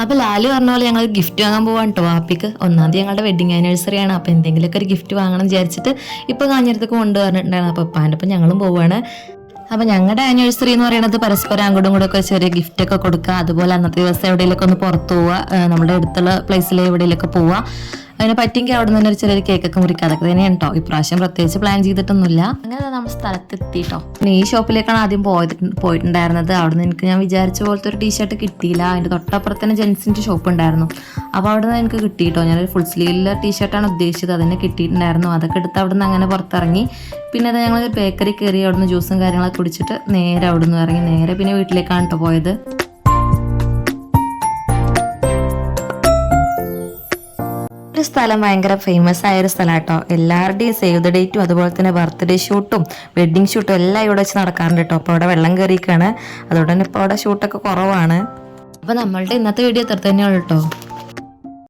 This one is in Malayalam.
അപ്പോൾ ലാലു പറഞ്ഞ പോലെ ഞങ്ങൾ ഗിഫ്റ്റ് വാങ്ങാൻ പോവാൻ കേട്ടോ വാപ്പിക്ക്. 1-ാം തീയതി ഞങ്ങളുടെ വെഡിങ് ആനിവേഴ്സറി ആണ്. അപ്പോൾ എന്തെങ്കിലുമൊക്കെ ഒരു ഗിഫ്റ്റ് വാങ്ങണം വിചാരിച്ചിട്ട് ഇപ്പോൾ കാഞ്ഞിരത്തേക്ക് കൊണ്ടുവന്നിട്ടുണ്ടായിരുന്നു. അപ്പോൾ ഉപ്പാൻ്റെ ഒപ്പം ഞങ്ങളും പോവുകയാണ്. അപ്പോൾ ഞങ്ങളുടെ ആനിവേഴ്സറി എന്ന് പറയുന്നത് പരസ്പരം അങ്ങോട്ടും ഇങ്ങോട്ടും ഒക്കെ ചെറിയ ഗിഫ്റ്റ് ഒക്കെ കൊടുക്കുക, അതുപോലെ അന്നത്തെ ദിവസം എവിടെയെങ്കിലൊക്കെ ഒന്ന് പുറത്ത് പോവുക, നമ്മുടെ അടുത്തുള്ള പ്ലേസിൽ എവിടെയെങ്കിലൊക്കെ പോവുക. അതിനെ പറ്റിയെങ്കിൽ അവിടെ നിന്ന് ഒരു ചെറിയൊരു കേക്കൊക്കെ മുറിക്കുക. അതൊക്കെ തന്നെയാണ് കേട്ടോ. ഇപ്രാവശ്യം പ്രത്യേകിച്ച് പ്ലാൻ ചെയ്തിട്ടൊന്നുമില്ല. അങ്ങനെ നമ്മൾ സ്ഥലത്തെത്തിട്ടോ. പിന്നെ ഈ ഷോപ്പിലേക്കാണ് ആദ്യം പോയിട്ടുണ്ടായിരുന്നത്. അവിടെ നിന്ന് എനിക്ക് ഞാൻ വിചാരിച്ച പോലത്തെ ഒരു ടീഷർട്ട് കിട്ടിയില്ല. അതിൻ്റെ തൊട്ടപ്പുറത്ത് തന്നെ ജെൻസിൻ്റെ ഷോപ്പ് ഉണ്ടായിരുന്നു. അപ്പോൾ അവിടെ നിന്ന് എനിക്ക് കിട്ടിയിട്ടോ. ഞാനൊരു ഫുൾ സ്ലീവിലുള്ള ടീഷർട്ടാണ് ഉദ്ദേശിച്ചത്. അതിനെ കിട്ടിയിട്ടുണ്ടായിരുന്നു. അതൊക്കെ എടുത്ത് അവിടെ നിന്ന് അങ്ങനെ പുറത്തിറങ്ങി. പിന്നെ അത് ഞങ്ങൾ ബേക്കറി കയറി അവിടെ നിന്ന് ജ്യൂസും കാര്യങ്ങളൊക്കെ കുടിച്ചിട്ട് നേരെ അവിടെ നിന്ന് ഇറങ്ങി നേരെ പിന്നെ വീട്ടിലേക്കാണ് കേട്ടോ പോയത്. ഒരു സ്ഥലം ഭയങ്കര ഫേമസ് ആയൊരു സ്ഥലം കേട്ടോ. എല്ലാവരുടെയും സേവ് ദ ഡേറ്റും അതുപോലെ തന്നെ ബർത്ത്ഡേ ഷൂട്ടും വെഡ്ഡിങ് ഷൂട്ടും എല്ലാം ഇവിടെ വെച്ച് നടക്കാറുണ്ട് കേട്ടോ. അപ്പോൾ അവിടെ വെള്ളം കയറിയിരിക്കുകയാണ്. അതുകൊണ്ട് തന്നെ ഇപ്പോൾ അവിടെ ഷൂട്ടൊക്കെ കുറവാണ്. അപ്പോൾ നമ്മളുടെ ഇന്നത്തെ വീഡിയോ ഇത്ര തന്നെയുള്ളൂ കേട്ടോ.